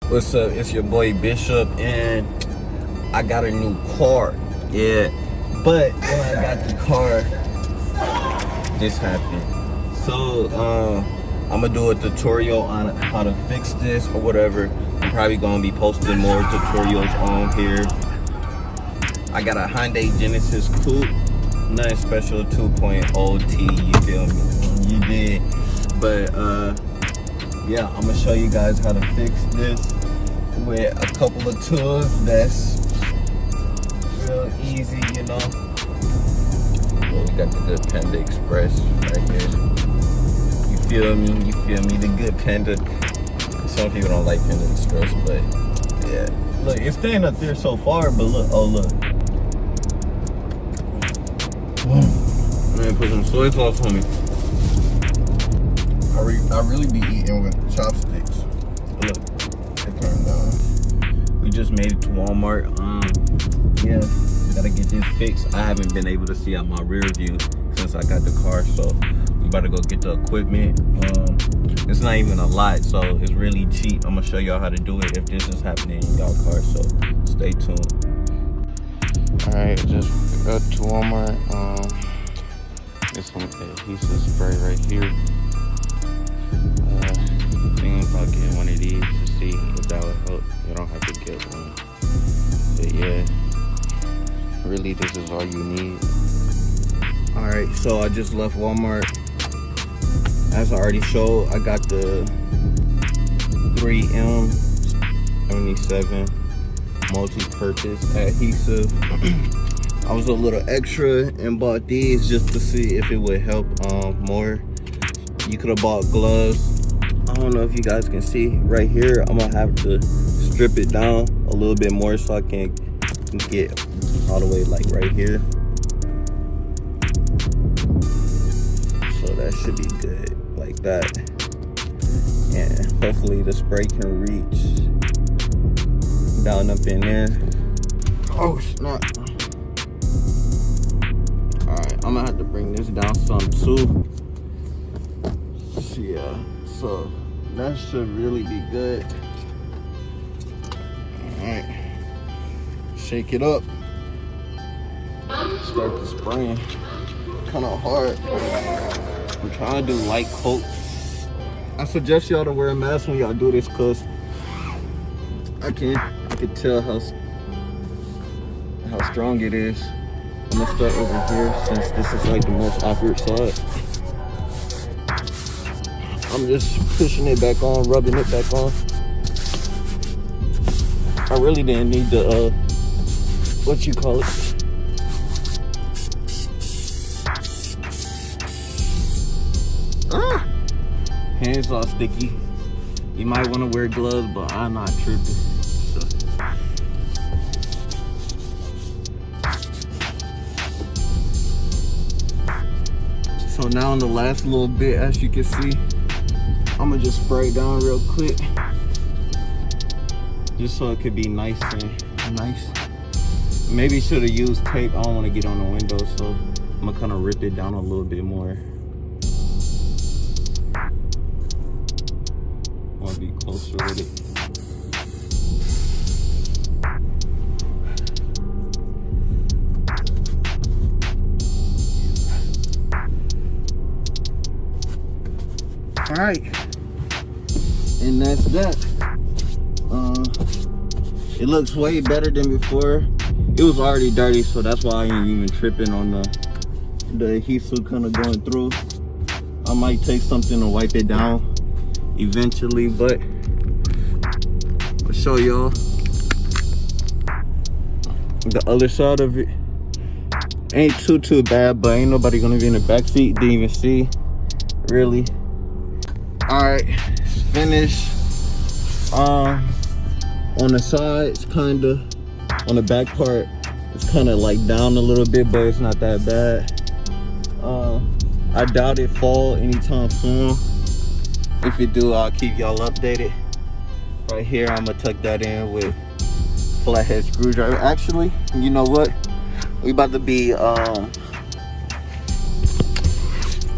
What's up? It's your boy Bishop, and I got a new car. Yeah, but when I got the car, this happened. So I'm gonna do a tutorial on how to fix this or whatever. I'm probably gonna be posting more tutorials on here. I got a Hyundai Genesis Coupe, nothing special, 2.0 T. You feel me? You did. But yeah, I'm gonna show you guys how to fix this with a couple of tools that's real easy, you know. Well, we got the good Panda Express right here. You feel me? You feel me? The good Panda. Some people don't like Panda Express, but yeah. Look, it's staying up there so far, but look, oh look. Man, put some soy sauce on me. I really be eating with chopsticks. Look, they turned down. We just made it to Walmart. Yeah, gotta get this fixed. I haven't been able to see out my rear view since I got the car, so we about to go get the equipment. It's not even a lot, so it's really cheap. I'm gonna show y'all how to do it if this is happening in y'all car, so stay tuned. Alright, just got to Walmart. Get some adhesive spray right here. Thinking about getting one of these to see if that would help. You don't have to get one, but yeah, really this is all you need. Alright, so I just left Walmart. As I already showed, I got the 3M77 multi-purpose adhesive. I was a little extra and bought these just to see if it would help more. You could have bought gloves. I don't know if you guys can see right here. I'm gonna have to strip it down a little bit more so I can get all the way like right here. So that should be good like that. And hopefully the spray can reach down up in there. Oh snap. Alright, I'm gonna have to bring this down some too. Yeah, so that should really be good. Alright, shake it up. Start the spraying. Kind of hard. I'm trying to do light coat. I suggest y'all to wear a mask when y'all do this, cause I can tell how strong it is. I'm gonna start over here since this is like the most awkward side. I'm just pushing it back on, rubbing it back on. I really didn't need the, what you call it? Hands all sticky. You might want to wear gloves, but I'm not tripping. So now in the last little bit, as you can see, I'm gonna just spray it down real quick, just so it could be nice and nice. Maybe should have used tape. I don't want to get on the window, so I'm gonna kind of rip it down a little bit more. I want to be closer with it. All right. And that's that. It looks way better than before. It was already dirty, so that's why I ain't even tripping on the adhesive kind of going through. I might take something to wipe it down eventually, but I'll show y'all the other side of it. Ain't too bad, but ain't nobody gonna be in the back seat. Didn't even see, really. All right, it's finished. On the sides, kinda, on the back part, it's kind of like down a little bit, but it's not that bad. I doubt it fall anytime soon. If it do, I'll keep y'all updated. Right here, I'm gonna tuck that in with flathead screwdriver. Actually, you know what? We about to be,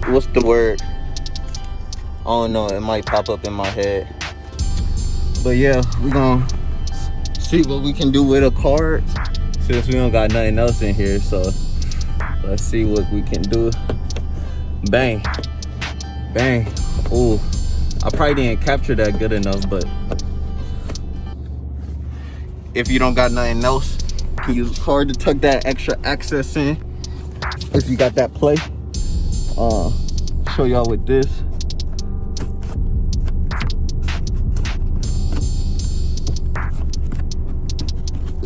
what's the word? I don't know, it might pop up in my head. But yeah, we gonna see what we can do with a card since we don't got nothing else in here. So let's see what we can do. Bang, bang. Ooh, I probably didn't capture that good enough, but if you don't got nothing else, you can use a card to tuck that extra access in. If you got that play, show y'all with this.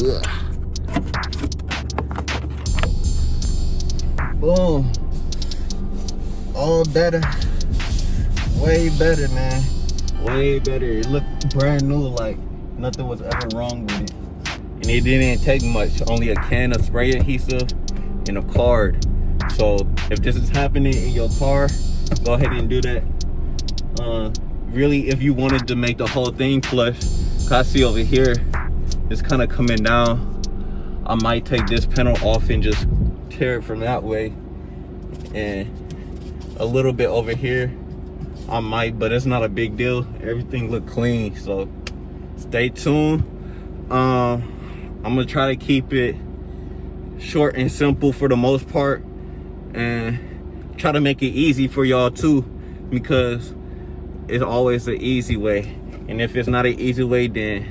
Ugh. Boom. All better. Way better, man. Way better. It looked brand new, like nothing was ever wrong with it. And it didn't take much. Only a can of spray adhesive and a card. So if this is happening in your car, go ahead and do that. Really, if you wanted to make the whole thing flush, cause I see over here, it's kind of coming down. I might take this panel off and just tear it from that way. And a little bit over here, I might, but it's not a big deal. Everything look clean, so stay tuned. I'm gonna try to keep it short and simple for the most part, and try to make it easy for y'all too, because it's always the easy way, and if it's not an easy way, then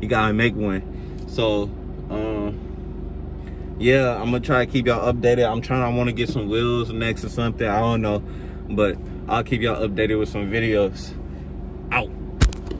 you gotta make one. So yeah, I'm gonna try to keep y'all updated. I want to get some wheels next or something, I don't know, but I'll keep y'all updated with some videos. Out.